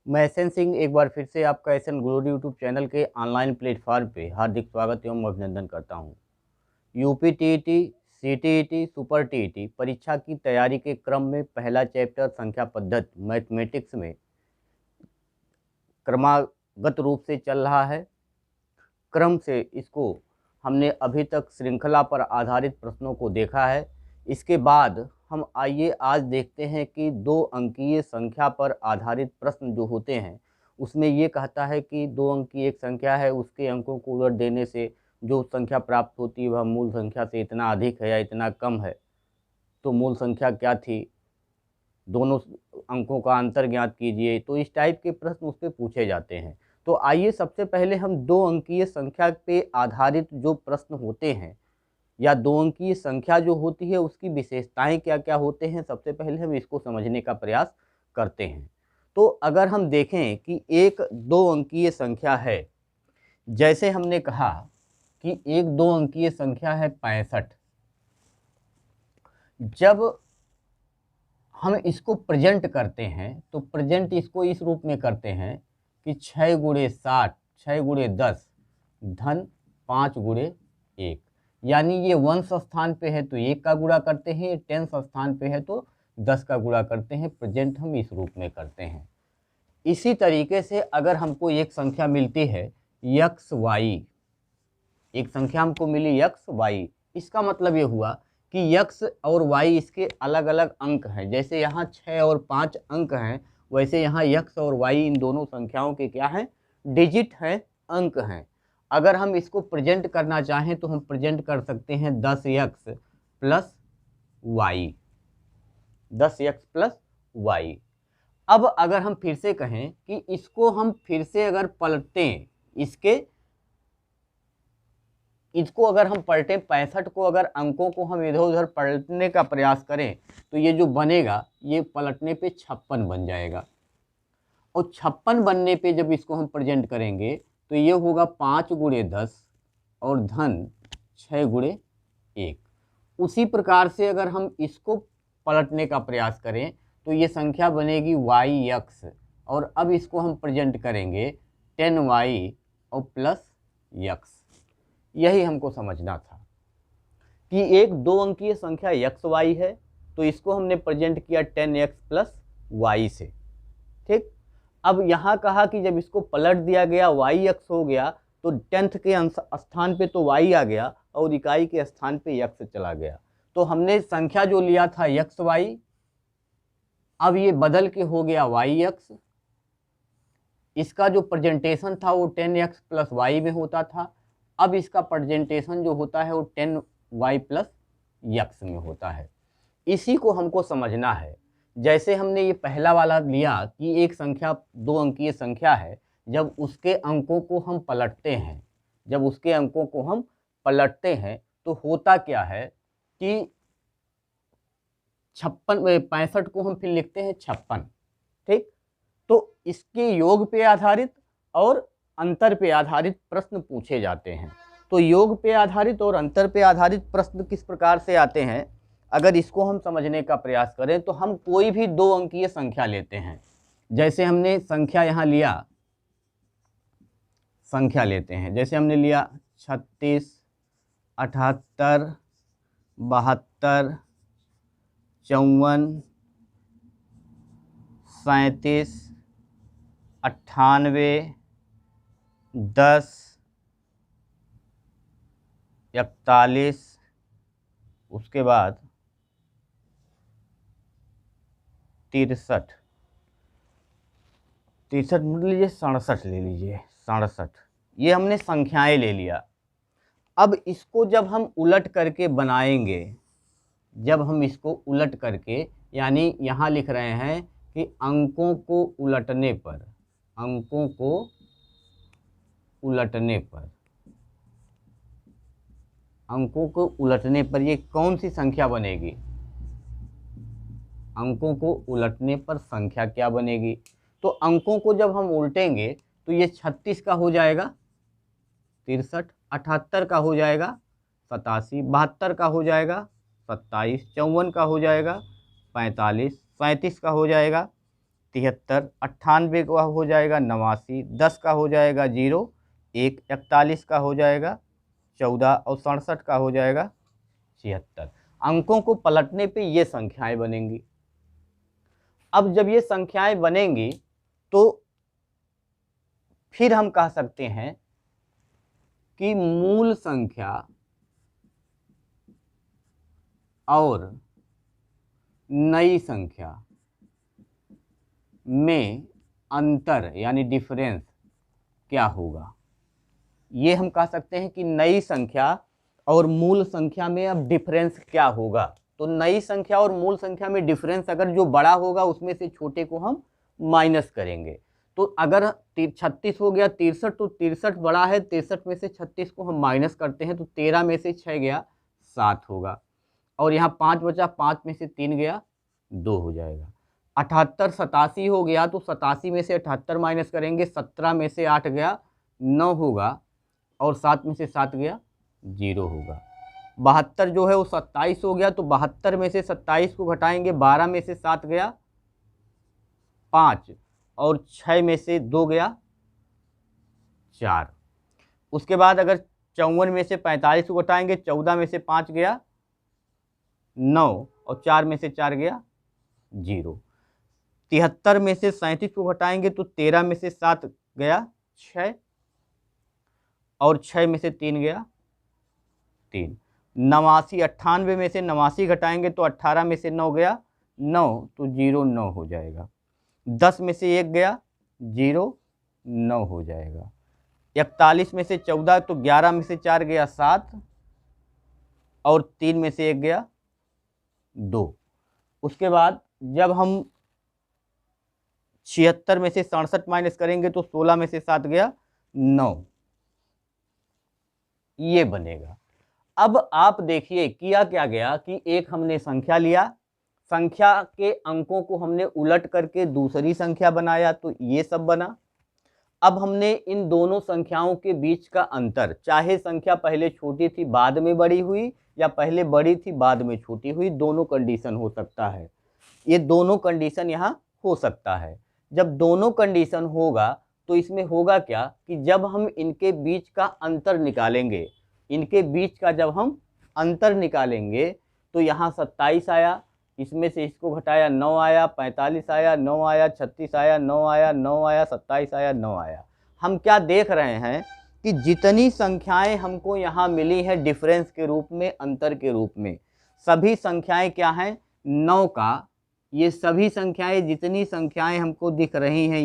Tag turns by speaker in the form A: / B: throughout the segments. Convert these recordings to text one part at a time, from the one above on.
A: मैं एसएन सिंह एक बार फिर से आपका एसएन ग्लोरी यूट्यूब चैनल के ऑनलाइन प्लेटफॉर्म पे हार्दिक स्वागत एवं अभिनंदन करता हूँ। UP TET, CTET, super TET परीक्षा की तैयारी के क्रम में पहला चैप्टर संख्या पद्धति मैथमेटिक्स में क्रमागत रूप से चल रहा है। क्रम से इसको हमने अभी तक श्रृंखला पर आधारित प्रश्नों को देखा है। इसके बाद हम आइए आज देखते हैं कि 2 अंकीय संख्या पर आधारित प्रश्न जो होते हैं उसमें ये कहता है कि 2 अंक की एक संख्या है, उसके अंकों को उलट देने से जो संख्या प्राप्त होती है वह मूल संख्या से इतना अधिक है या इतना कम है। तो मूल संख्या क्या थी, दोनों अंकों का अंतर ज्ञात कीजिए। तो इस टाइप के प्रश्न उस पर पूछे जाते हैं। तो आइए सबसे पहले हम 2 अंकीय संख्या पे आधारित जो प्रश्न होते हैं या 2 अंकीय संख्या जो होती है उसकी विशेषताएं क्या क्या होते हैं, सबसे पहले हम इसको समझने का प्रयास करते हैं। तो अगर हम देखें कि एक 2 अंकीय संख्या है, जैसे हमने कहा कि एक 2 अंकीय संख्या है 65। जब हम इसको प्रेजेंट करते हैं तो प्रेजेंट इसको इस रूप में करते हैं कि 6 गुणे 60, 6 गुणे 10 धन 5 गुणे 1। यानी ये वंश स्थान पे है तो 1 का गुणा करते हैं, टेंस स्थान पे है तो 10 का गुणा करते हैं। प्रेजेंट हम इस रूप में करते हैं। इसी तरीके से अगर हमको एक संख्या मिलती है यक्स वाई, एक संख्या हमको मिली यक्स वाई, इसका मतलब ये हुआ कि यक्स और वाई इसके अलग अलग अंक हैं। जैसे यहाँ 6 और 5 अंक हैं, वैसे यहाँ यक्स और वाई इन दोनों संख्याओं के क्या हैं, डिजिट हैं, अंक हैं। अगर हम इसको प्रेजेंट करना चाहें तो हम प्रेजेंट कर सकते हैं 10x plus Y, 10x plus Y. अब अगर हम फिर से कहें कि इसको हम फिर से अगर पलटें, इसको अगर हम पलटें 65 को, अगर अंकों को हम इधर उधर पलटने का प्रयास करें तो ये जो बनेगा ये पलटने पे 56 बन जाएगा। और 56 बनने पे जब इसको हम प्रेजेंट करेंगे तो ये होगा 5 गुणे 10 और धन 6 गुणे 1। उसी प्रकार से अगर हम इसको पलटने का प्रयास करें तो ये संख्या बनेगी वाई यक्स, और अब इसको हम प्रेजेंट करेंगे 10y और प्लस यक्स। यही हमको समझना था कि एक 2 अंकीय संख्या यक्स वाई है तो इसको हमने प्रेजेंट किया 10x प्लस वाई से। ठीक, अब यहाँ कहा कि जब इसको पलट दिया गया वाई यक्स हो गया तो 10th के स्थान पे तो वाई आ गया और इकाई के स्थान पे यक्स चला गया। तो हमने संख्या जो लिया था यक्स वाई, अब ये बदल के हो गया वाई यक्स। इसका जो प्रेजेंटेशन था वो 10x प्लस वाई में होता था, अब इसका प्रेजेंटेशन जो होता है वो 10y प्लस यक्स में होता है। इसी को हमको समझना है। जैसे हमने ये पहला वाला लिया कि एक संख्या 2 अंकीय संख्या है, जब उसके अंकों को हम पलटते हैं, जब उसके अंकों को हम पलटते हैं तो होता क्या है कि 65 को हम फिर लिखते हैं 56। ठीक, तो इसके योग पे आधारित और अंतर पे आधारित प्रश्न पूछे जाते हैं। तो योग पे आधारित और अंतर पे आधारित प्रश्न किस प्रकार से आते हैं, अगर इसको हम समझने का प्रयास करें तो हम कोई भी 2 अंकीय संख्या लेते हैं। जैसे हमने संख्या यहाँ लिया, संख्या लेते हैं, जैसे हमने लिया 36, 78, 72, 54, 37, 98, 10, 41, उसके बाद 63, 63 मत लीजिए, 67 ले लीजिए, 67। ये हमने संख्याएं ले लिया। अब इसको जब हम उलट करके बनाएंगे, जब हम इसको उलट करके, यानी यहाँ लिख रहे हैं कि अंकों को उलटने पर, अंकों को उलटने पर, अंकों को उलटने पर ये कौन सी संख्या बनेगी, अंकों को उलटने पर संख्या क्या बनेगी। तो अंकों को जब हम उल्टेंगे तो ये 36 का हो जाएगा 63, 78 का हो जाएगा 87, 72 का हो जाएगा 27, 54 का हो जाएगा 45, 37 का हो जाएगा 73, 98 का हो जाएगा 89, 10 का हो जाएगा 0, 1, 41 का हो जाएगा 14 और 67 का हो जाएगा 76। अंकों को पलटने पे ये संख्याएं बनेंगी। अब जब ये संख्याएं बनेंगी तो फिर हम कह सकते हैं कि मूल संख्या और नई संख्या में अंतर यानी डिफरेंस क्या होगा। ये हम कह सकते हैं कि नई संख्या और मूल संख्या में अब डिफरेंस क्या होगा। तो नई संख्या और मूल संख्या में डिफरेंस अगर जो बड़ा होगा उसमें से छोटे को हम माइनस करेंगे। तो अगर 36 हो गया 63, तो 63 बड़ा है, 63 में से 36 को हम माइनस करते हैं तो 13 में से 6 गया 7 होगा, और यहाँ 5 बचा, 5 में से 3 गया 2 हो जाएगा। 78 87 हो गया तो 87 में से 78 माइनस करेंगे, 17 में से 8 गया 9 होगा, और 7 में से 7 गया 0 होगा। 72 जो है वो 27 हो गया तो 72 में से 27 को घटाएंगे, 12 में से 7 गया 5, और 6 में से 2 गया 4। उसके बाद अगर 54 में से 45 को घटाएंगे, 14 में से 5 गया 9, और 4 में से 4 गया 0। 73 में से 37 को घटाएंगे तो 13 में से 7 गया 6, और 6 में से 3 गया 3। 89 98 में से 89 घटाएंगे तो 18 में से 9 गया 9, तो 0 9 हो जाएगा। 10 में से 1 गया 0 9 हो जाएगा। 41 में से 14 तो 11 में से 4 गया 7, और 3 में से 1 गया 2। उसके बाद जब हम 76 में से 67 माइनस करेंगे तो 16 में से 7 गया 9, ये बनेगा। अब आप देखिए किया क्या गया कि एक हमने संख्या लिया, संख्या के अंकों को हमने उलट करके दूसरी संख्या बनाया तो ये सब बना। अब हमने इन दोनों संख्याओं के बीच का अंतर, चाहे संख्या पहले छोटी थी बाद में बड़ी हुई या पहले बड़ी थी बाद में छोटी हुई, दोनों कंडीशन हो सकता है। ये दोनों कंडीशन यहाँ हो सकता है। जब दोनों कंडीशन होगा तो इसमें होगा क्या कि जब हम इनके बीच का अंतर निकालेंगे, इनके बीच का जब हम अंतर निकालेंगे तो यहाँ 27 आया, इसमें से इसको घटाया 9 आया, 45 आया 9 आया, 36 आया 9 आया, 9 आया, 27 आया 9 आया। हम क्या देख रहे हैं कि जितनी संख्याएं हमको यहाँ मिली हैं डिफरेंस के रूप में, अंतर के रूप में, सभी संख्याएं क्या हैं 9 का। ये सभी संख्याएं, जितनी संख्याएं हमको दिख रही हैं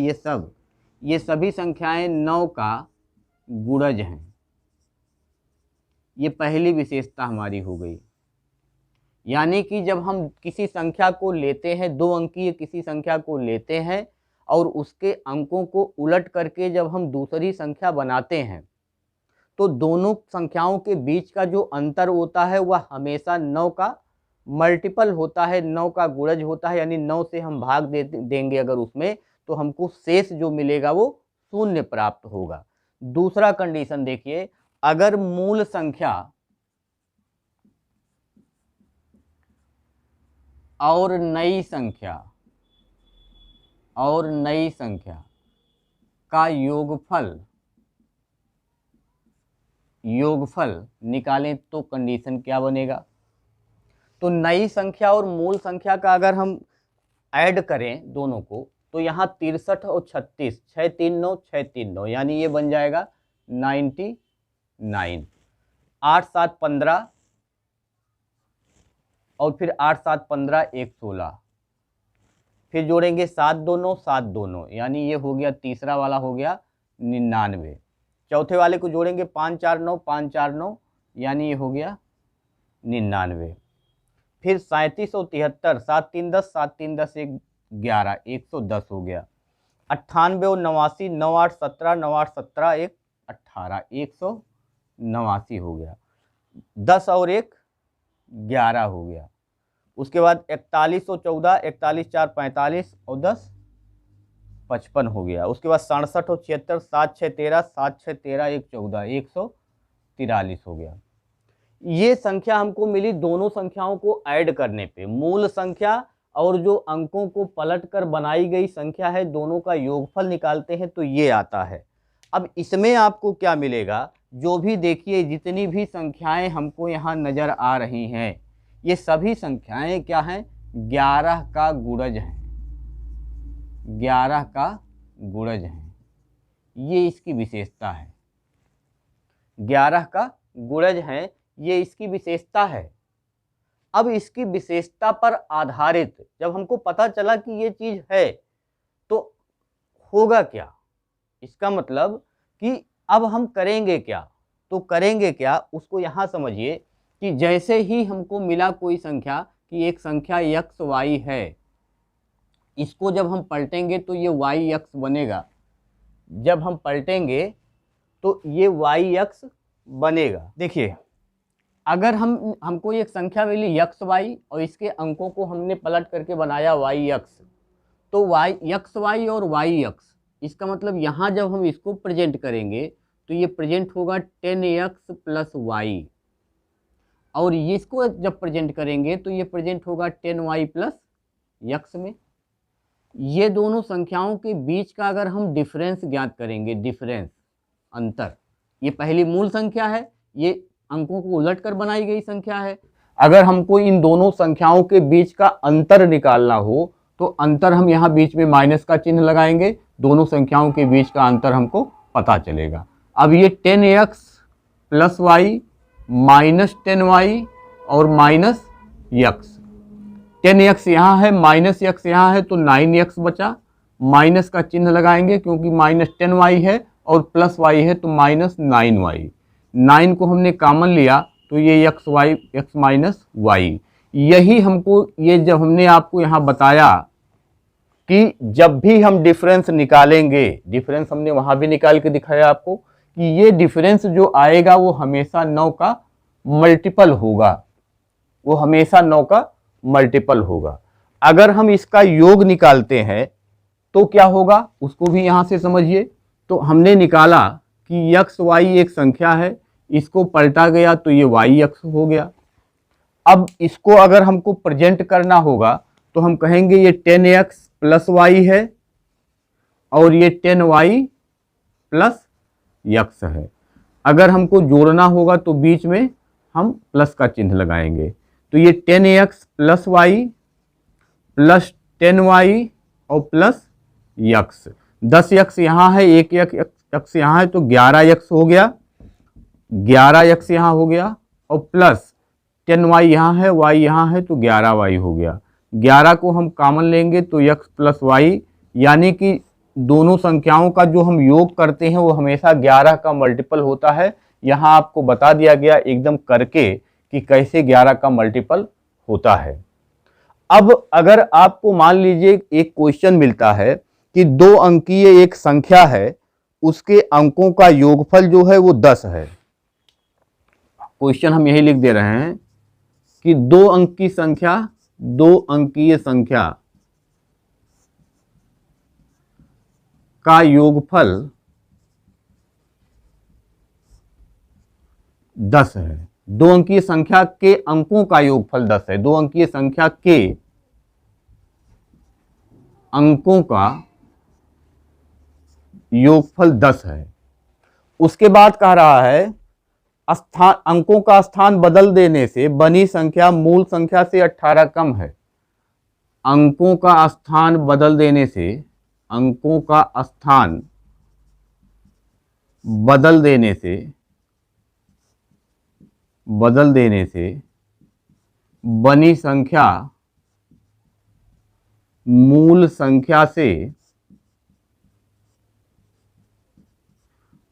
A: ये सभी संख्याएं 9 का गुणज हैं। ये पहली विशेषता हमारी हो गई। यानी कि जब हम किसी संख्या को लेते हैं, 2 अंकीय किसी संख्या को लेते हैं और उसके अंकों को उलट करके जब हम दूसरी संख्या बनाते हैं तो दोनों संख्याओं के बीच का जो अंतर होता है वह हमेशा 9 का मल्टीपल होता है, 9 का गुणज होता है। यानी 9 से हम भाग देंगे अगर उसमें, तो हमको शेष जो मिलेगा वो 0 प्राप्त होगा। दूसरा कंडीशन देखिए, अगर मूल संख्या और नई संख्या का योगफल निकालें तो कंडीशन क्या बनेगा। तो नई संख्या और मूल संख्या का अगर हम ऐड करें दोनों को तो यहाँ 63 और 36, 6 3 9 6 3 9, यानी ये बन जाएगा 99। 8 7 15 और फिर 8 7 15 116, फिर जोड़ेंगे 7 2 9 7 2 9, यानी ये हो गया तीसरा वाला हो गया 99। चौथे वाले को जोड़ेंगे 5 4 9 5 4 9, यानी ये हो गया 99। फिर 37 और 73, 7 3 10 7 3 10 1 11, 110 हो गया। 98 और 89, 9 8 17 9 8 17 1 18, 189 हो गया। 10 और 1 11 हो गया। उसके बाद 41 और 14, 41 4 45 और 10 55 हो गया। उसके बाद 67 और 76, 7 6 13, 7 6 13 1 14, 143 हो गया। ये संख्या हमको मिली दोनों संख्याओं को ऐड करने पे, मूल संख्या और जो अंकों को पलटकर बनाई गई संख्या है दोनों का योगफल निकालते हैं तो ये आता है। अब इसमें आपको क्या मिलेगा, जो भी देखिए जितनी भी संख्याएं हमको यहाँ नज़र आ रही हैं ये सभी संख्याएं क्या हैं, 11 का गुणज हैं, 11 का गुणज हैं। ये इसकी विशेषता है, 11 का गुणज है, ये इसकी विशेषता है। अब इसकी विशेषता पर आधारित जब हमको पता चला कि ये चीज़ है तो होगा क्या, इसका मतलब कि अब हम करेंगे क्या, तो करेंगे क्या उसको यहाँ समझिए कि जैसे ही हमको मिला कोई संख्या कि एक संख्या x y है, इसको जब हम पलटेंगे तो ये y x बनेगा, जब हम पलटेंगे तो ये y x बनेगा। देखिए अगर हमको एक संख्या मिली x y और इसके अंकों को हमने पलट करके बनाया y x, तो y x y और y x, इसका मतलब यहाँ जब हम इसको प्रेजेंट करेंगे तो ये प्रेजेंट होगा 10x प्लस y, और इसको जब प्रेजेंट करेंगे तो ये प्रेजेंट होगा 10y प्लस x में। ये दोनों संख्याओं के बीच का अगर हम डिफरेंस ज्ञात करेंगे, डिफरेंस अंतर, ये पहली मूल संख्या है, ये अंकों को उलटकर बनाई गई संख्या है। अगर हमको इन दोनों संख्याओं के बीच का अंतर निकालना हो तो अंतर हम यहाँ बीच में माइनस का चिन्ह लगाएंगे, दोनों संख्याओं के बीच का अंतर हमको पता चलेगा। अब ये 10x plus Y minus 10y और माइनस x, 10x यहाँ है माइनस x यहाँ है तो 9x बचा, माइनस का चिन्ह लगाएंगे क्योंकि माइनस 10y है और प्लस y है तो माइनस 9y, 9 को हमने कॉमन लिया तो ये x माइनस y। यही हमको, ये जब हमने आपको यहाँ बताया कि जब भी हम डिफरेंस निकालेंगे, डिफरेंस हमने वहाँ भी निकाल के दिखाया आपको कि ये डिफरेंस जो आएगा वो हमेशा 9 का मल्टीपल होगा, वो हमेशा 9 का मल्टीपल होगा। अगर हम इसका योग निकालते हैं तो क्या होगा उसको भी यहाँ से समझिए। तो हमने निकाला कि x y एक संख्या है, इसको पलटा गया तो ये y x हो गया। अब इसको अगर हमको प्रेजेंट करना होगा तो हम कहेंगे ये 10x प्लस y है और ये 10y प्लस x है। अगर हमको जोड़ना होगा तो बीच में हम प्लस का चिन्ह लगाएंगे, तो ये 10x plus y plus 10y और प्लस x, 10x यहाँ है, एक x यहाँ है तो 11x हो गया, 11x यहाँ हो गया और प्लस 10y यहाँ है, y यहाँ है तो 11y हो गया। 11 को हम कॉमन लेंगे तो x प्लस y, यानी कि दोनों संख्याओं का जो हम योग करते हैं वो हमेशा 11 का मल्टीपल होता है। यहाँ आपको बता दिया गया एकदम करके कि कैसे 11 का मल्टीपल होता है। अब अगर आपको मान लीजिए एक क्वेश्चन मिलता है कि 2 अंकीय एक संख्या है, उसके अंकों का योगफल जो है वो 10 है। क्वेश्चन हम यही लिख दे रहे हैं कि 2 अंकीय संख्या का योगफल 10 है। 2 अंकीय संख्या के अंकों का योगफल 10 है, 2 अंकीय संख्या के अंकों का योगफल 10 है। उसके बाद कह रहा है अंकों का स्थान बदल देने से बनी संख्या मूल संख्या से 18 कम है। अंकों का स्थान बदल देने से, अंकों का स्थान बदल देने से बनी संख्या मूल संख्या से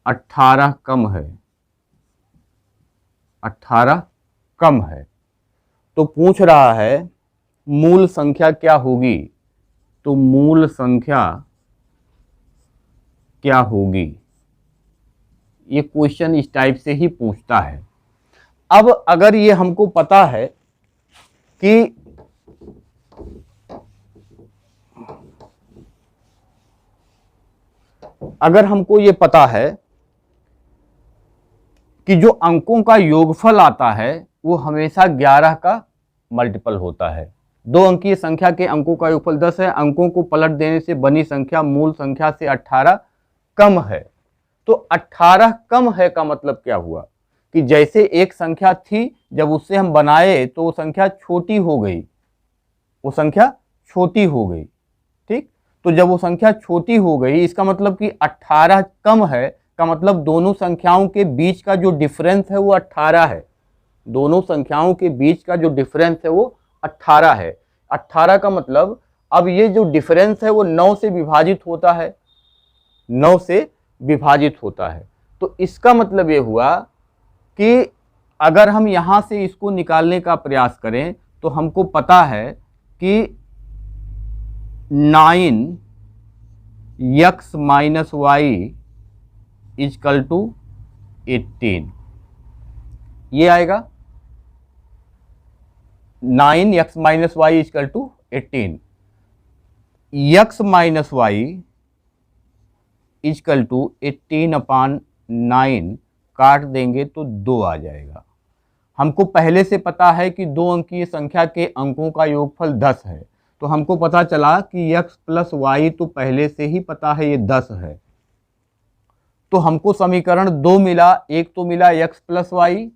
A: 18 कम है, 18 कम है। तो पूछ रहा है मूल संख्या क्या होगी, तो मूल संख्या क्या होगी, ये क्वेश्चन इस टाइप से ही पूछता है। अब अगर ये हमको पता है कि अगर हमको ये पता है कि जो अंकों का योगफल आता है वो हमेशा 11 का मल्टीपल होता है, दो अंकीय संख्या के अंकों का योगफल 10 है, अंकों को पलट देने से बनी संख्या मूल संख्या से 18 कम है। तो 18 कम है का मतलब क्या हुआ कि जैसे एक संख्या थी, जब उससे हम बनाए तो वो संख्या छोटी हो गई, वो संख्या छोटी हो गई। ठीक, तो जब वो संख्या छोटी हो गई, इसका मतलब कि 18 कम है का मतलब दोनों संख्याओं के बीच का जो डिफरेंस है वो 18 है। दोनों संख्याओं के बीच का जो डिफरेंस है वो 18 है। 18 का मतलब अब ये जो डिफरेंस है वो 9 से विभाजित होता है, 9 से विभाजित होता है। तो इसका मतलब ये हुआ कि अगर हम यहां से इसको निकालने का प्रयास करें तो हमको पता है कि 9x minus y equal to 18, ये आएगा 9x minus y equal to 18। x minus y equal to 18/9 काट देंगे तो 2 आ जाएगा। हमको पहले से पता है कि दो अंकीय संख्या के अंकों का योगफल 10 है, तो हमको पता चला कि x प्लस वाई तो पहले से ही पता है ये 10 है। तो हमको समीकरण 2 मिला, एक तो मिला x प्लस वाई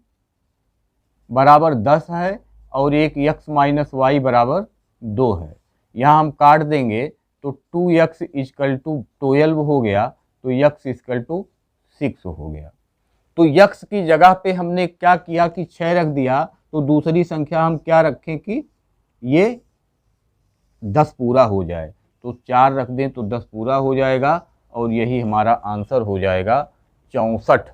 A: बराबर 10 है और एक x माइनस वाई बराबर 2 है। यहाँ हम काट देंगे तो 2x इजकल टू 12 हो गया, तो x इजकल टू 6 हो गया। तो x की जगह पे हमने क्या किया कि 6 रख दिया, तो दूसरी संख्या हम क्या रखें कि ये 10 पूरा हो जाए, तो 4 रख दें तो 10 पूरा हो जाएगा और यही हमारा आंसर हो जाएगा 64।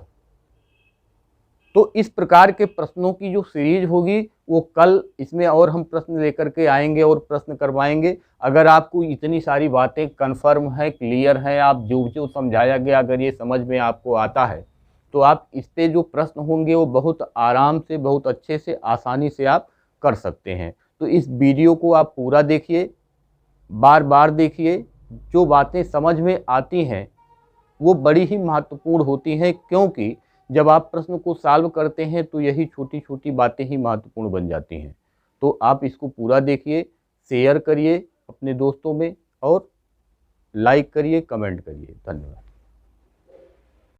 A: तो इस प्रकार के प्रश्नों की जो सीरीज होगी वो कल इसमें और हम प्रश्न लेकर के आएंगे और प्रश्न करवाएंगे। अगर आपको इतनी सारी बातें कन्फर्म है, क्लियर है, आप जो जो समझाया गया अगर ये समझ में आपको आता है तो आप इस पे जो प्रश्न होंगे वो बहुत आराम से, बहुत अच्छे से, आसानी से आप कर सकते हैं। तो इस वीडियो को आप पूरा देखिए, बार बार देखिए। जो बातें समझ में आती हैं वो बड़ी ही महत्वपूर्ण होती हैं, क्योंकि जब आप प्रश्न को सॉल्व करते हैं तो यही छोटी छोटी बातें ही महत्वपूर्ण बन जाती हैं। तो आप इसको पूरा देखिए, शेयर करिए अपने दोस्तों में और लाइक करिए, कमेंट करिए। धन्यवाद।